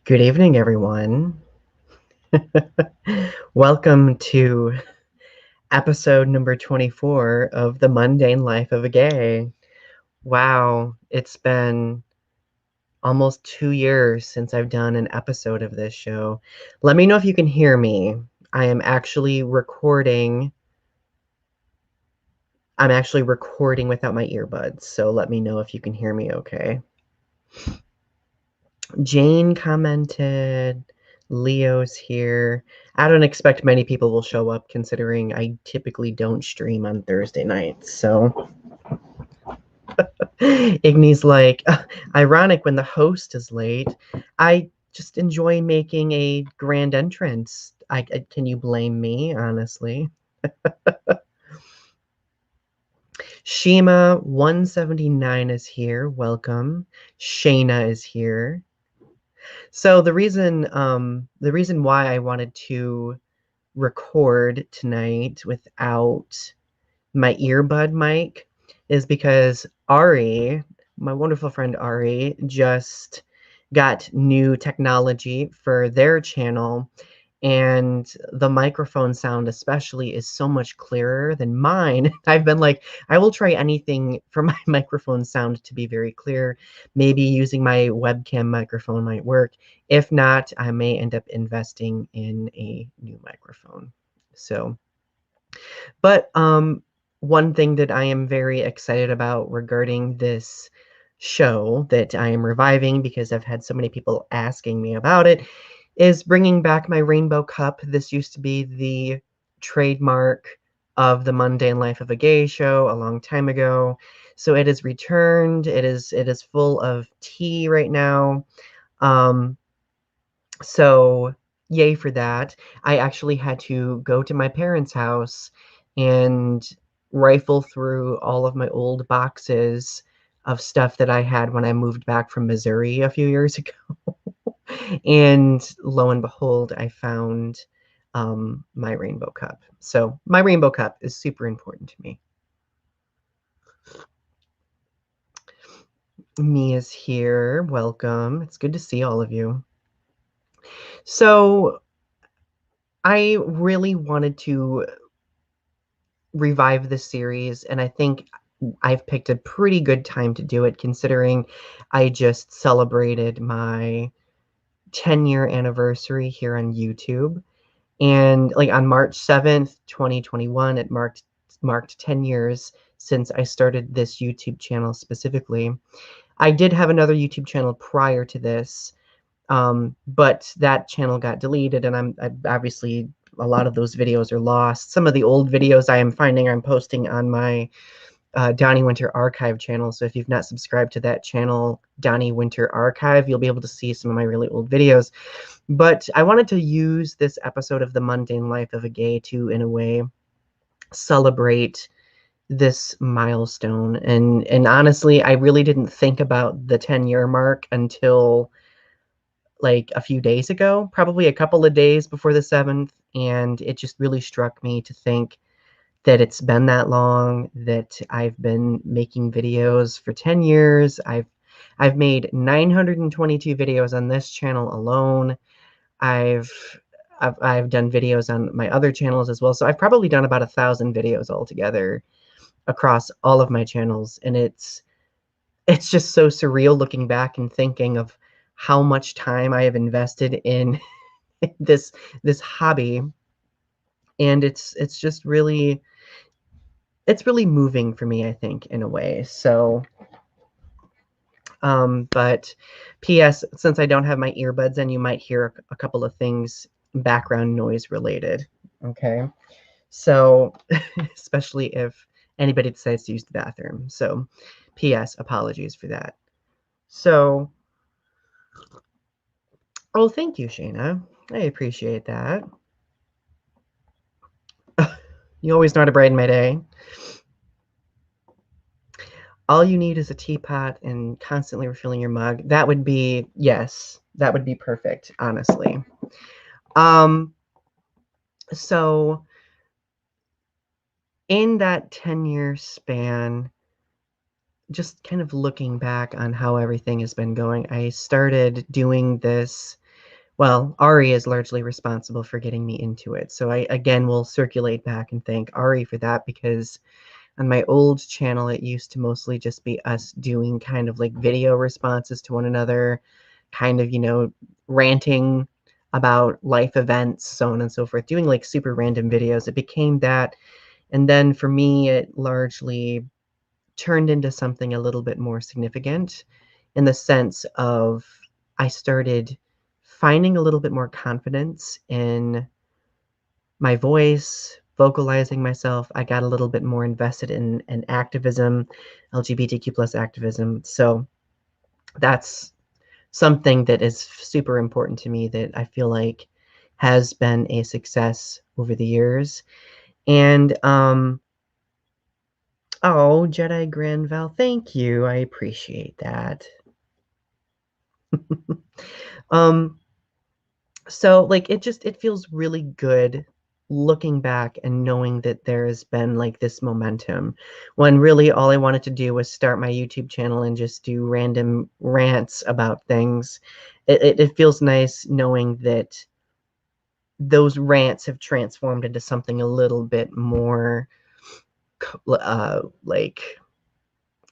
Good evening, everyone. Welcome to episode number 24 of The Mundane Life of a Gay. Wow, it's been almost 2 years since I've done an episode of this show. Let me know if you can hear me. I am actually recording. I'm actually recording without my earbuds, so let me know if you can hear me okay. Jane commented, Leo's here. I don't expect many people will show up considering I typically don't stream on Thursday nights. So Igny's like, ironic when the host is late. I just enjoy making a grand entrance. Can you blame me, honestly? Shima 179 is here. Welcome. Shayna is here. So the reason why I wanted to record tonight without my earbud mic is because Ari, my wonderful friend Ari, just got new technology for their channel, and the microphone sound especially is so much clearer than mine. I've been like, I will try anything for my microphone sound to be very clear. Maybe using my webcam microphone might work. If not, I may end up investing in a new microphone. So, but one thing that I am very excited about regarding this show that I am reviving, because I've had so many people asking me about it, is bringing back my rainbow cup. This used to be the trademark of the Mundane Life of a Gay show a long time ago. So it is returned. It is full of tea right now. Um, so yay for that. I actually had to go to my parents' house and rifle through all of my old boxes of stuff that I had when I moved back from Missouri a few years ago. And lo and behold, I found my rainbow cup. So my rainbow cup is super important to me. Mia's here. Welcome. It's good to see all of you. So I really wanted to revive the series, and I think I've picked a pretty good time to do it, considering I just celebrated my 10-year anniversary here on YouTube. And like on March 7th, 2021, it marked 10 years since I started this YouTube channel specifically. I did have another YouTube channel prior to this, but that channel got deleted, and I obviously a lot of those videos are lost. Some of the old videos I am finding I'm posting on my Donny Winter Archive channel. So if you've not subscribed to that channel, Donny Winter Archive, you'll be able to see some of my really old videos. But I wanted to use this episode of The Mundane Life of a Gay to, in a way, celebrate this milestone. And honestly, I really didn't think about the 10-year mark until like a few days ago, probably a couple of days before the 7th, and it just really struck me to think that it's been that long, that I've been making videos for 10 years. I've made 922 videos on this channel alone. I've I've done videos on my other channels as well. So I've probably done about 1,000 videos altogether across all of my channels, and it's just so surreal looking back and thinking of how much time I have invested in this hobby. And it's just really moving for me, I think, in a way. So but PS, since I don't have my earbuds in, you might hear a couple of things background noise related. Okay. So especially if anybody decides to use the bathroom. So PS, apologies for that. So, oh, thank you, Shayna. I appreciate that. You always know how to brighten my day. All you need is a teapot and constantly refilling your mug. That would be, yes, that would be perfect, honestly. So in that 10-year span, just kind of looking back on how everything has been going, I started doing this Well, Ari is largely responsible for getting me into it. So I again will circulate back and thank Ari for that, because on my old channel it used to mostly just be us doing kind of like video responses to one another, kind of, ranting about life events, so on and so forth, doing like super random videos. It became that. And then for me, it largely turned into something a little bit more significant, in the sense of I started finding a little bit more confidence in my voice, vocalizing myself. I got a little bit more invested in activism, LGBTQ plus activism. So that's something that is super important to me, that I feel like has been a success over the years. And oh, Jedi Granval, thank you. I appreciate that. um, so like it feels really good looking back and knowing that there has been like this momentum, when really all I wanted to do was start my YouTube channel and just do random rants about things. It feels nice knowing that those rants have transformed into something a little bit more like,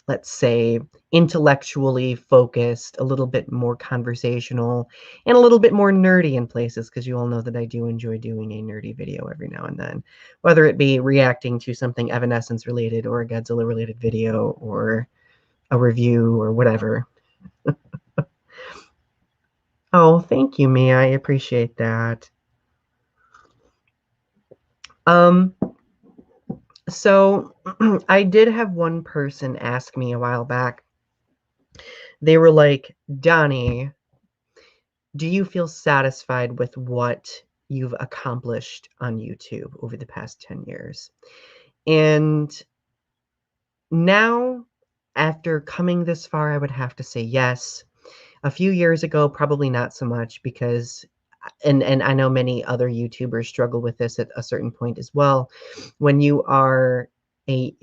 let's say, intellectually focused, a little bit more conversational, and a little bit more nerdy in places, because you all know that I do enjoy doing a nerdy video every now and then, whether it be reacting to something Evanescence related, or a Godzilla related video, or a review, or whatever. Oh, thank you, Mia. I appreciate that. Um, so I did have one person ask me a while back. They were like, Donnie, do you feel satisfied with what you've accomplished on YouTube over the past 10 years? And now, after coming this far, I would have to say yes. A few years ago, probably not so much, because and I know many other YouTubers struggle with this at a certain point as well. When you are a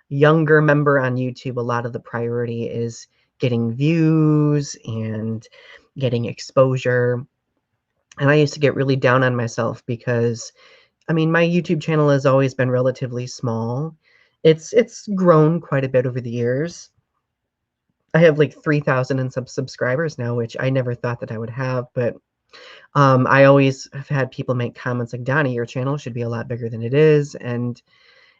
younger member on YouTube, a lot of the priority is getting views and getting exposure. And I used to get really down on myself, because I mean, my YouTube channel has always been relatively small. It's grown quite a bit over the years. I have like 3,000 and some subscribers now, which I never thought that I would have. But I always have had people make comments like, Donnie, your channel should be a lot bigger than it is. And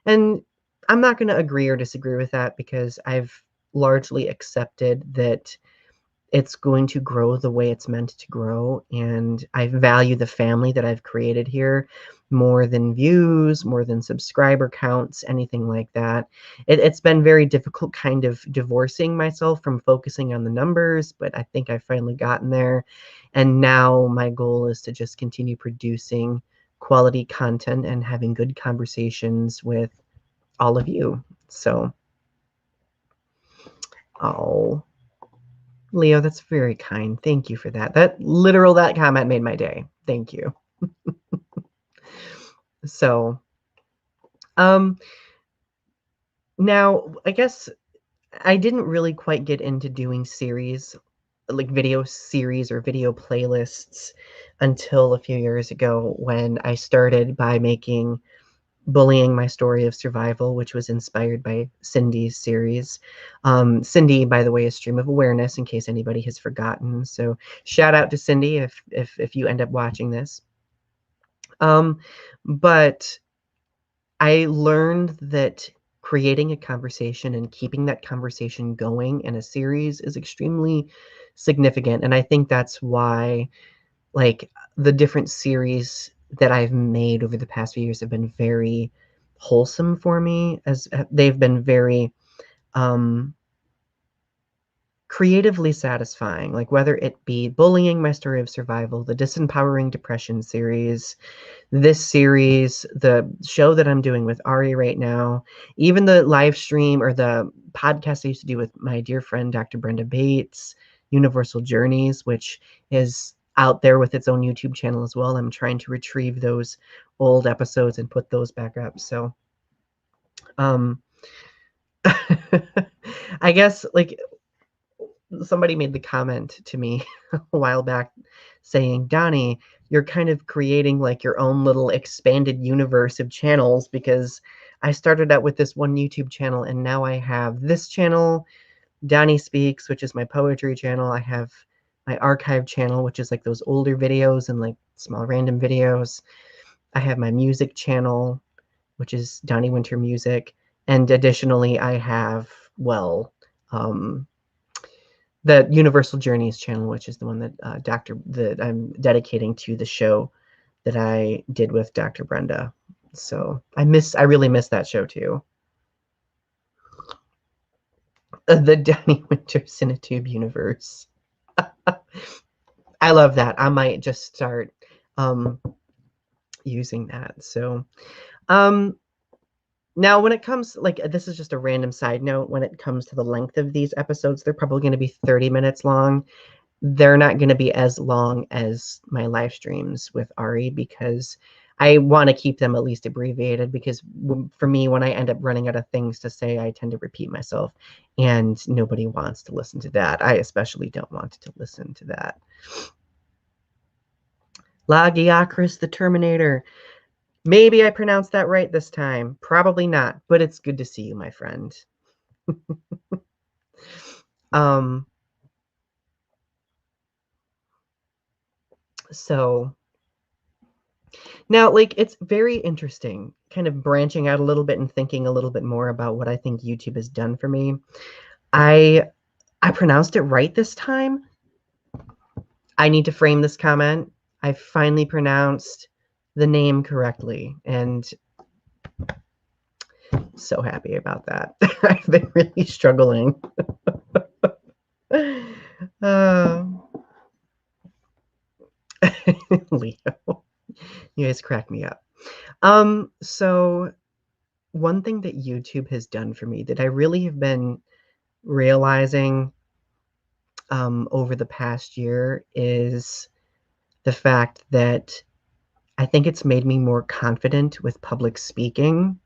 I'm not going to agree or disagree with that, because I've largely accepted that it's going to grow the way it's meant to grow. And I value the family that I've created here more than views, more than subscriber counts, anything like that. It's been very difficult kind of divorcing myself from focusing on the numbers, but I think I've finally gotten there. And now my goal is to just continue producing quality content and having good conversations with all of you. So, oh, Leo, that's very kind. Thank you for that. That comment made my day. Thank you. So, um, now I guess I didn't really quite get into doing series, like video series or video playlists, until a few years ago, when I started by making Bullying My Story of Survival, which was inspired by Cindy's series. Cindy, by the way, is Stream of Awareness, in case anybody has forgotten. So shout out to Cindy if you end up watching this. But I learned that creating a conversation and keeping that conversation going in a series is extremely significant. And I think that's why, like, the different series that I've made over the past few years have been very wholesome for me, as they've been very um, creatively satisfying. Like, whether it be Bullying My Story of Survival, the Disempowering Depression series, this series, the show that I'm doing with Ari right now, even the live stream or the podcast I used to do with my dear friend, Dr. Brenda Bates, Universal Journeys, which is out there with its own YouTube channel as well. I'm trying to retrieve those old episodes and put those back up. So, um, I guess, like, somebody made the comment to me a while back saying, Donnie, you're kind of creating like your own little expanded universe of channels, because I started out with this one YouTube channel and now I have this channel, Donny Speaks, which is my poetry channel. I have my archive channel, which is like those older videos and like small random videos. I have my music channel, which is Donny Winter Music. And additionally, I have, well, the Universal Journeys channel, which is the one that that I'm dedicating to the show that I did with Dr. Brenda. So I really miss that show too. The Donny Winter Cinetube universe. I love that. I might just start using that. So um now when it comes, like, this is just a random side note, when it comes to the length of these episodes, they're probably going to be 30 minutes long. They're not going to be as long as my live streams with Ari, because I want to keep them at least abbreviated, because for me, when I end up running out of things to say, I tend to repeat myself, and nobody wants to listen to that. I especially don't want to listen to that. Lagiacris the Terminator. Maybe I pronounced that right this time. Probably not, but it's good to see you, my friend. So now, like, it's very interesting, kind of branching out a little bit and thinking a little bit more about what I think YouTube has done for me. I pronounced it right this time. I need to frame this comment. I finally pronounced the name correctly, and so happy about that. I've been really struggling. Leo, you guys crack me up. So one thing that YouTube has done for me that I really have been realizing over the past year is the fact that I think it's made me more confident with public speaking,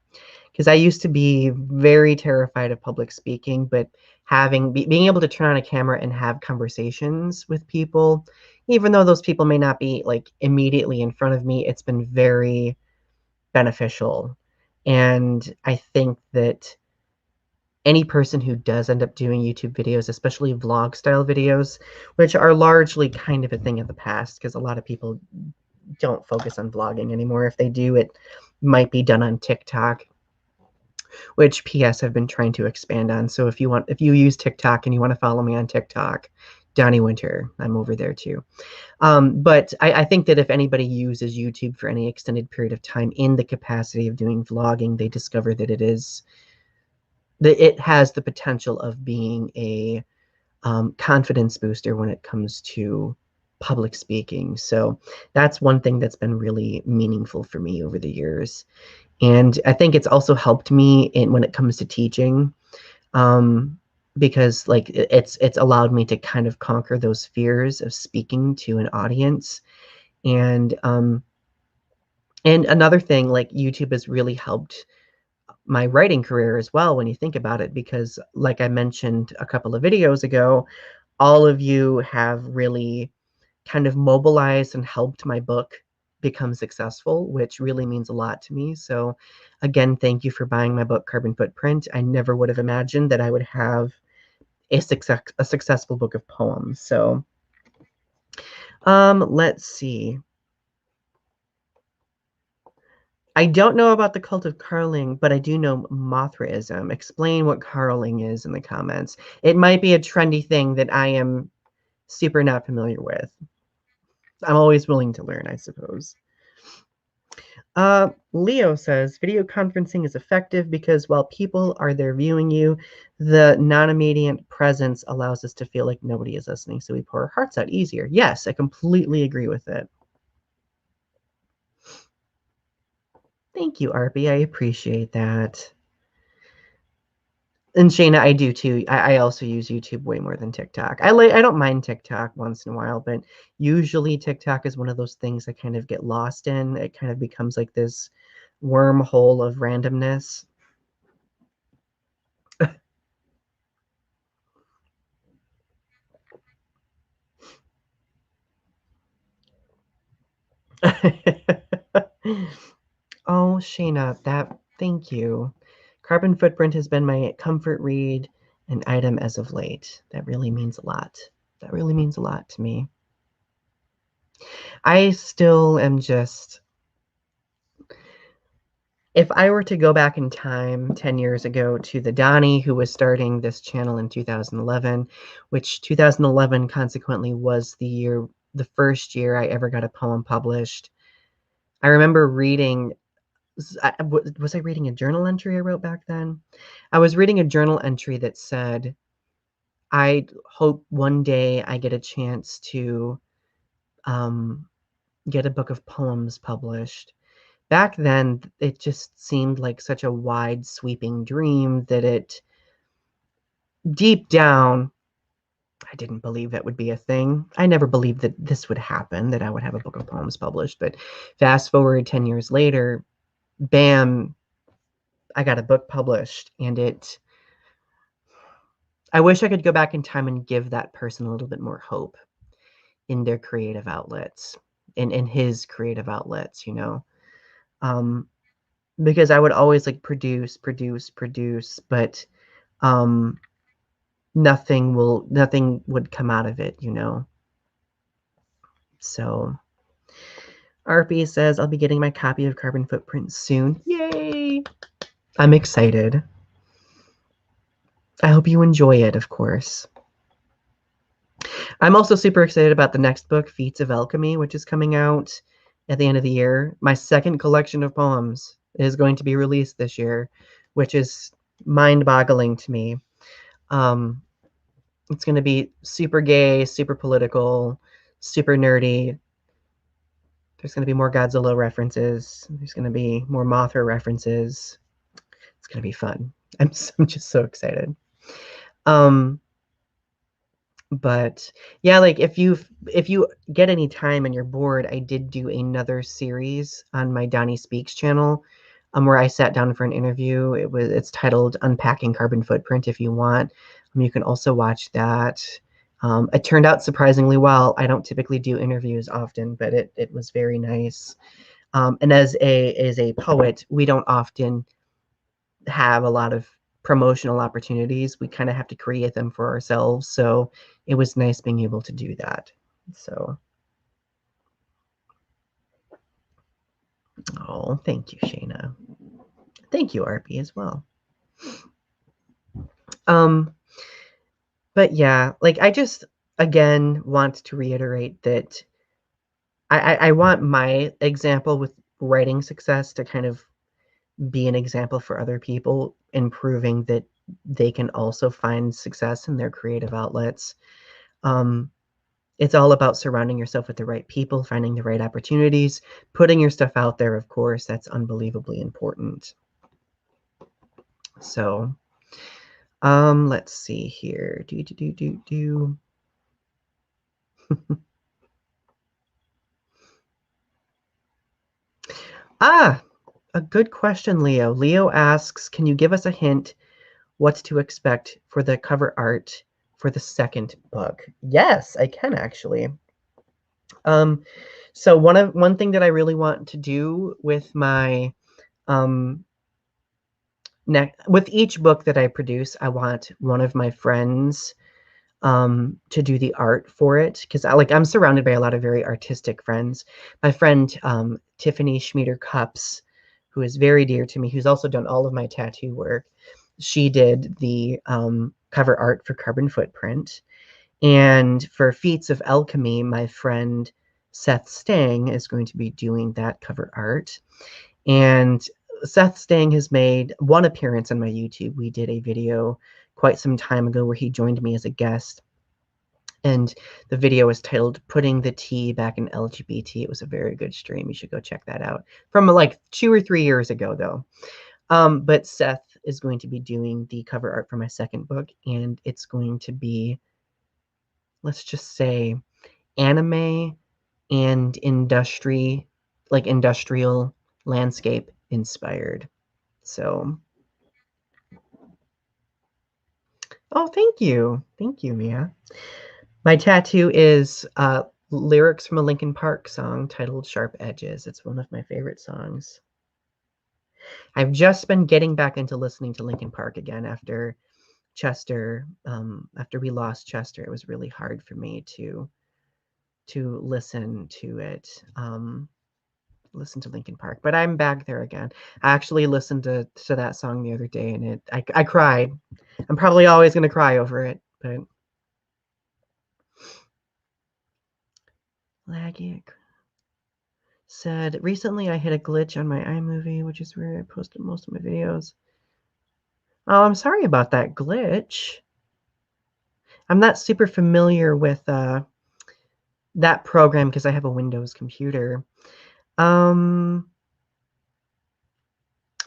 because I used to be very terrified of public speaking, but being able to turn on a camera and have conversations with people, even though those people may not be like immediately in front of me, it's been very beneficial. And I think that any person who does end up doing YouTube videos, especially vlog style videos, which are largely kind of a thing of the past, because a lot of people don't focus on vlogging anymore. If they do, it might be done on TikTok, which PS I've been trying to expand on. So if you use TikTok and you want to follow me on TikTok, Donny Winter, I'm over there too. But I think that if anybody uses YouTube for any extended period of time in the capacity of doing vlogging, they discover that it has the potential of being a confidence booster when it comes to public speaking. So that's one thing that's been really meaningful for me over the years. And I think it's also helped me when it comes to teaching, because like it's allowed me to kind of conquer those fears of speaking to an audience. And another thing, like, YouTube has really helped my writing career as well, when you think about it, because like I mentioned a couple of videos ago, all of you have really kind of mobilized and helped my book become successful, which really means a lot to me. So again, thank you for buying my book, Carbon Footprint. I never would have imagined that I would have a successful book of poems. So let's see. I don't know about the cult of Carling, but I do know Mothraism. Explain what Carling is in the comments. It might be a trendy thing that I am super not familiar with. I'm always willing to learn, I suppose. Leo says, video conferencing is effective because while people are there viewing you, the non-immediate presence allows us to feel like nobody is listening, so we pour our hearts out easier. Yes, I completely agree with it. Thank you, Arby. I appreciate that. And Shayna, I do too. I also use YouTube way more than TikTok. I don't mind TikTok once in a while, but usually TikTok is one of those things I kind of get lost in. It kind of becomes like this wormhole of randomness. Oh, Shayna, thank you. Carbon Footprint has been my comfort read and item as of late. That really means a lot. That really means a lot to me. I still am just, if I were to go back in time 10 years ago to the Donny who was starting this channel in 2011, which 2011 consequently was the first year I ever got a poem published. I remember reading, was I reading a journal entry I wrote back then? I was reading a journal entry that said, I hope one day I get a chance to um, get a book of poems published. Back then, it just seemed like such a wide, sweeping dream that deep down, I didn't believe that would be a thing. I never believed that this would happen, that I would have a book of poems published. But fast forward 10 years later, bam, I got a book published. And I wish I could go back in time and give that person a little bit more hope in their creative outlets, in his creative outlets, Um, because I would always like produce, but um nothing would come out of it. So RP says I'll be getting my copy of Carbon Footprint soon. Yay! I'm excited. I hope you enjoy it, of course. I'm also super excited about the next book, Feats of Alchemy, which is coming out at the end of the year. My second collection of poems is going to be released this year, which is mind-boggling to me. It's going to be super gay, super political, super nerdy. There's going to be more Godzilla references. There's going to be more Mothra references. It's going to be fun. I'm just so excited. Um, but yeah, like if you get any time and you're bored, I did do another series on my Donny Speaks channel, where I sat down for an interview. It's titled Unpacking Carbon Footprint. If you want, you can also watch that. It turned out surprisingly well. I don't typically do interviews often, but it was very nice. And as a poet, we don't often have a lot of promotional opportunities. We kind of have to create them for ourselves. So it was nice being able to do that. So, oh, thank you, Shayna. Thank you, RP, as well. Um, but yeah, like I just again want to reiterate that I want my example with writing success to kind of be an example for other people in proving that they can also find success in their creative outlets. Um, it's all about surrounding yourself with the right people, finding the right opportunities, putting your stuff out there, of course. That's unbelievably important. So, let's see here. Ah, a good question, Leo. Leo asks, can you give us a hint what to expect for the cover art for the second book? Yes, I can actually. Um, so one thing that I really want to do with my um with each book that I produce, I want one of my friends to do the art for it because I'm surrounded by a lot of very artistic friends. My friend Tiffany Schmieder Cups, who is very dear to me, who's also done all of my tattoo work. She did the cover art for Carbon Footprint. And for Feats of Alchemy, my friend Seth Stang is going to be doing that cover art. And Seth Stang has made one appearance on my YouTube. We did a video quite some time ago where he joined me as a guest. And the video was titled Putting the T Back in LGBT. It was a very good stream. You should go check that out. From like 2 or 3 years ago, though. But Seth is going to be doing the cover art for my second book, and it's going to be, let's just say, anime and industrial landscape inspired. So, oh, thank you. Thank you, Mia. My tattoo is lyrics from a Linkin Park song titled Sharp Edges. It's one of my favorite songs. I've just been getting back into listening to Linkin Park again after Chester. After we lost Chester, it was really hard for me to listen to it. Listen to Linkin Park, but I'm back there again. I actually listened to that song the other day, and I cried. I'm probably always going to cry over it, but Laggy said, recently I hit a glitch on my iMovie, which is where I posted most of my videos. Oh, I'm sorry about that glitch. I'm not super familiar with that program because I have a Windows computer. RB,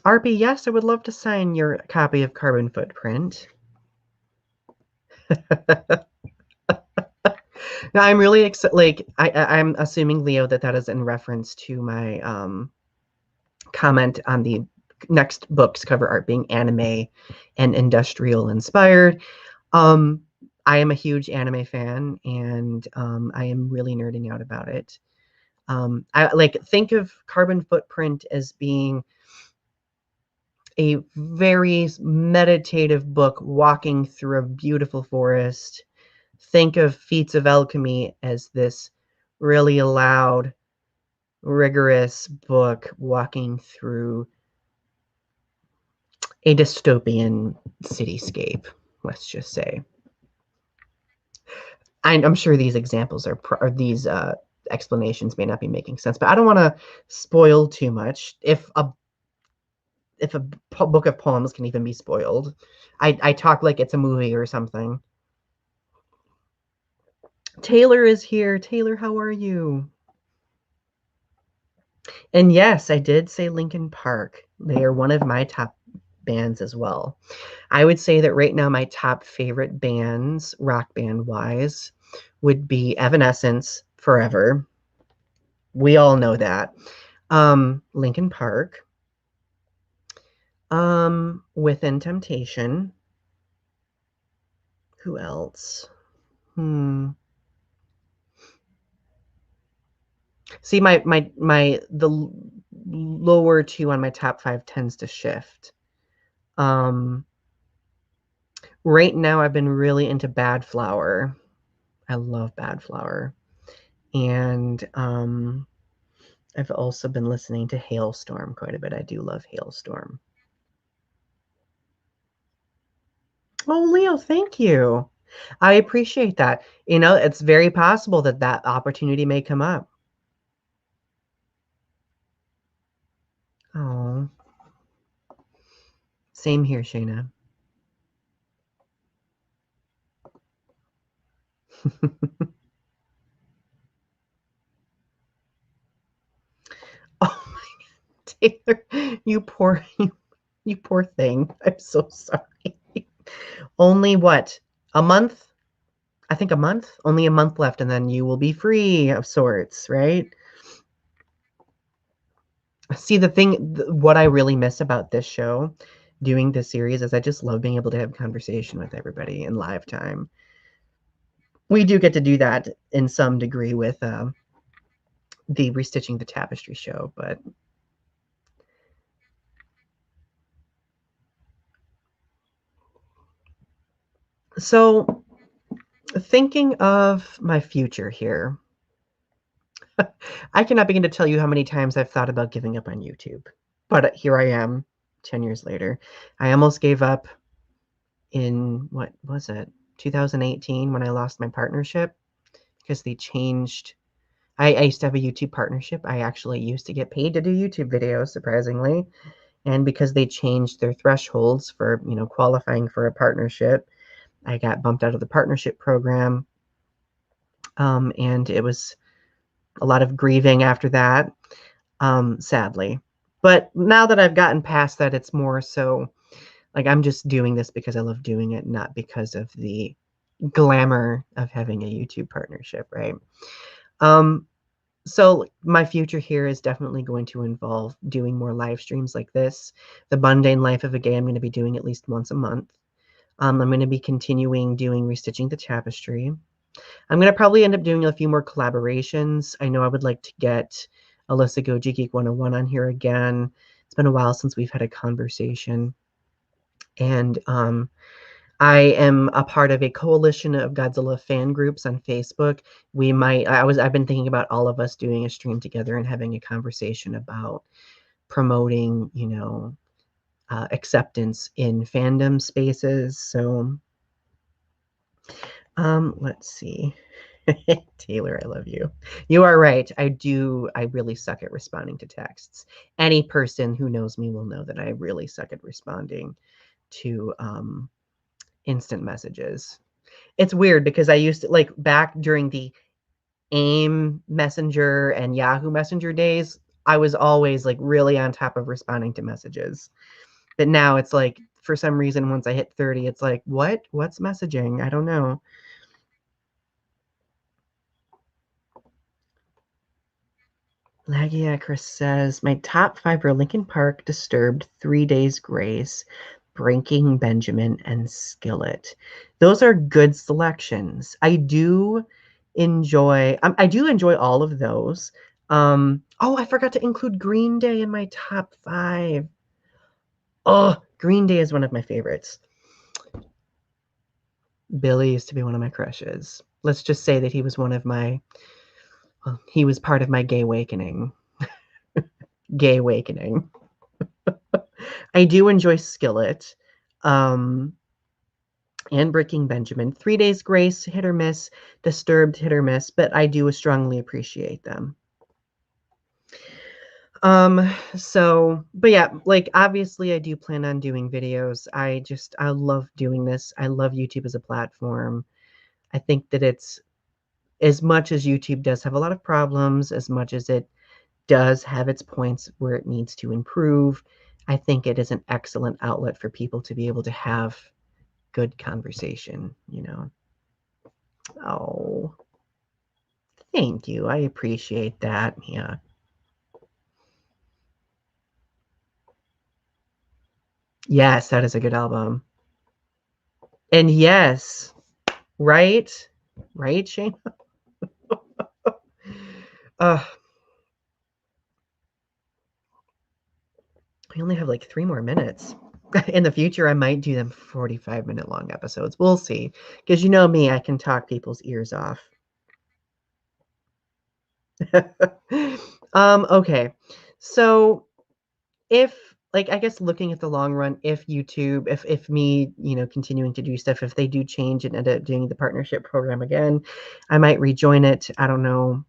yes, I would love to sign your copy of Carbon Footprint. No, I'm really excited. Like, I'm assuming, Leo, that is in reference to my comment on the next book's cover art being anime and industrial inspired. I am a huge anime fan, and I am really nerding out about it. I like think of Carbon Footprint as being a very meditative book walking through a beautiful forest. Think of Feats of Alchemy as this really loud, rigorous book walking through a dystopian cityscape, let's just say. I'm sure these examples or these explanations may not be making sense, but I don't want to spoil too much. If a book of poems can even be spoiled, I talk like it's a movie or something. Taylor is here. Taylor, how are you? And yes, I did say Linkin Park. They are one of my top bands as well. I would say that right now my top favorite bands, rock band wise, would be Evanescence, Forever. We all know that. Linkin Park. Within Temptation. Who else? See, the lower two on my top five tends to shift. Right now I've been really into Bad Flower. I love Bad Flower. And I've also been listening to Hailstorm quite a bit. I do love Hailstorm. Oh, Leo, thank you. I appreciate that. It's very possible that that opportunity may come up. Oh, same here, Shayna. Oh my God, Taylor, you poor thing. I'm so sorry. Only what? A month? I think a month? Only a month left, and then you will be free of sorts, right? See, what I really miss about this show, doing this series, is I just love being able to have conversation with everybody in live time. We do get to do that in some degree with the Restitching the Tapestry show, but so thinking of my future here, I cannot begin to tell you how many times I've thought about giving up on YouTube, but here I am 10 years later. I almost gave up in, what was it, 2018, when I lost my partnership because they changed. I used to have a YouTube partnership. I actually used to get paid to do YouTube videos, surprisingly. And because they changed their thresholds for, qualifying for a partnership, I got bumped out of the partnership program. And it was a lot of grieving after that, sadly. But now that I've gotten past that, it's more so like I'm just doing this because I love doing it, not because of the glamour of having a YouTube partnership, right? So my future here is definitely going to involve doing more live streams like this. The Mundane Life of a Gay, I'm going to be doing at least once a month. I'm going to be continuing doing Restitching the Tapestry. I'm going to probably end up doing a few more collaborations. I know I would like to get Alyssa Goji Geek 101 on here again. It's been a while since we've had a conversation. And I am a part of a coalition of Godzilla fan groups on Facebook. I've been thinking about all of us doing a stream together and having a conversation about promoting, acceptance in fandom spaces. So, let's see. Taylor, I love you. You are right. I really suck at responding to texts. Any person who knows me will know that I really suck at responding to instant messages. It's weird because I used to, like, back during the AIM Messenger and Yahoo Messenger days, I was always like really on top of responding to messages. But now it's like, for some reason, once I hit 30, it's like, what's messaging? I don't know. Lagiacris says, my top 5 are Linkin Park, Disturbed, 3 Days Grace, Breaking Benjamin, and Skillet. Those are good selections. I do enjoy all of those. Oh, I forgot to include Green Day in my top 5. Oh, Green Day is one of my favorites. Billy used to be one of my crushes. Let's just say that he was he was part of my gay awakening. Gay awakening. I do enjoy Skillet. And Breaking Benjamin. 3 Days Grace, hit or miss. Disturbed, hit or miss, but I do strongly appreciate them. But yeah, like, obviously I do plan on doing videos. I love doing this. I love YouTube as a platform. I think that it's, as much as YouTube does have a lot of problems, as much as it does have its points where it needs to improve, I think it is an excellent outlet for people to be able to have good conversation, Oh, thank you. I appreciate that, Mia. Yes, that is a good album. And yes, right? Right, Shane? uh, we only have like 3 more minutes. In the future, I might do them 45-minute long episodes. We'll see. Because you know me, I can talk people's ears off. Okay. So if, like, I guess looking at the long run, if YouTube, if me, continuing to do stuff, if they do change and end up doing the partnership program again, I might rejoin it. I don't know.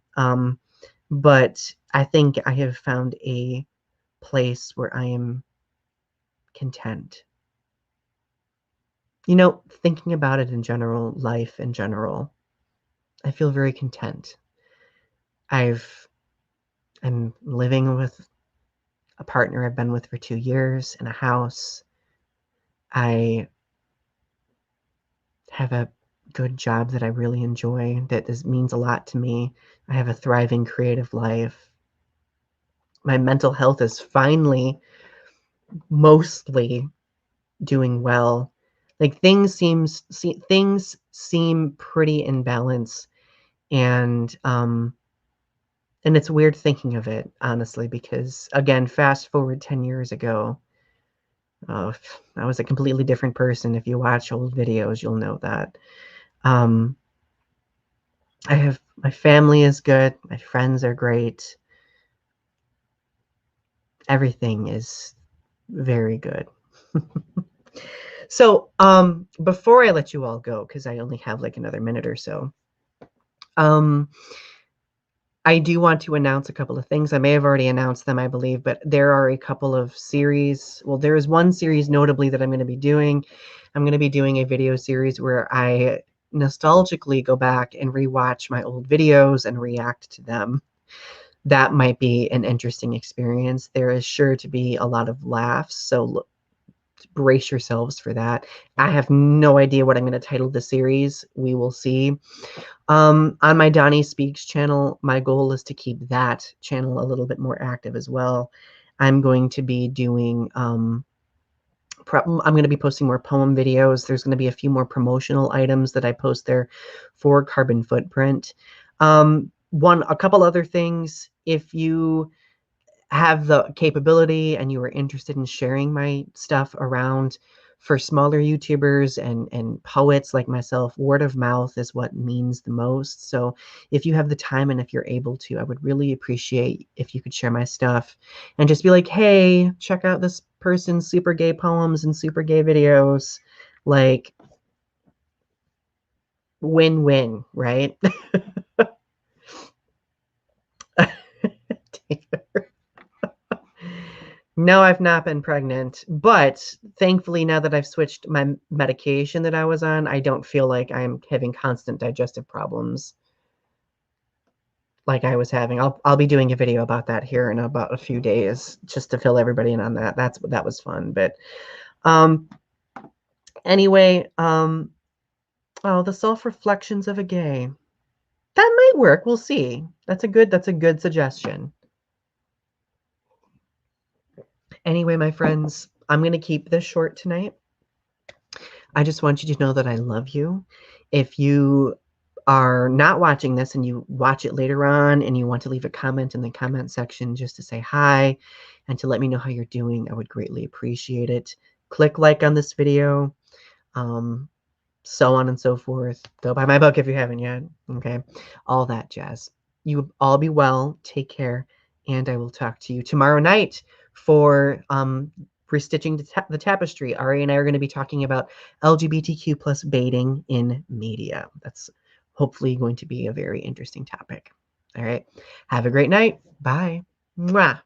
But I think I have found a place where I am content. Thinking about it in general, life in general, I feel very content. I'm living with a partner I've been with for 2 years in a house. I have a good job that I really enjoy, that means a lot to me. I have a thriving creative life. My mental health is finally mostly doing well. Like, things seem pretty in balance, and it's weird thinking of it, honestly, because, again, fast forward 10 years ago, I was a completely different person. If you watch old videos, you'll know that. My family is good. My friends are great. Everything is very good. So, before I let you all go, because I only have like another minute or so, I do want to announce a couple of things. I may have already announced them, I believe, but there are a couple of series. Well, there is one series notably that I'm going to be doing. I'm going to be doing a video series where I nostalgically go back and rewatch my old videos and react to them. That might be an interesting experience. There is sure to be a lot of laughs, so brace yourselves for that. I have no idea what I'm going to title the series. We will see. On my Donny Speaks channel, my goal is to keep that channel a little bit more active as well. I'm going to be doing I'm going to be posting more poem videos. There's going to be a few more promotional items that I post there for Carbon Footprint. A couple other things. If you have the capability and you are interested in sharing my stuff around for smaller YouTubers and poets like myself, word of mouth is what means the most. So if you have the time and if you're able to, I would really appreciate if you could share my stuff and just be like, hey, check out this person's super gay poems and super gay videos. Like, win-win, right? No, I've not been pregnant, but thankfully, now that I've switched my medication that I was on, I don't feel like I'm having constant digestive problems like I was having. I'll be doing a video about that here in about a few days, just to fill everybody in on that. That was fun, but um, anyway, oh, the self-reflections of a gay. That might work. We'll see. That's a good suggestion. Anyway, my friends, I'm going to keep this short tonight. I just want you to know that I love you. If you are not watching this and you watch it later on and you want to leave a comment in the comment section just to say hi and to let me know how you're doing, I would greatly appreciate it. Click like on this video, so on and so forth. Go buy my book if you haven't yet. Okay, all that jazz. You all be well. Take care, and I will talk to you tomorrow night for restitching the tapestry. Ari and I are going to be talking about LGBTQ plus baiting in media. That's hopefully going to be a very interesting topic. All right. Have a great night. Bye. Mwah.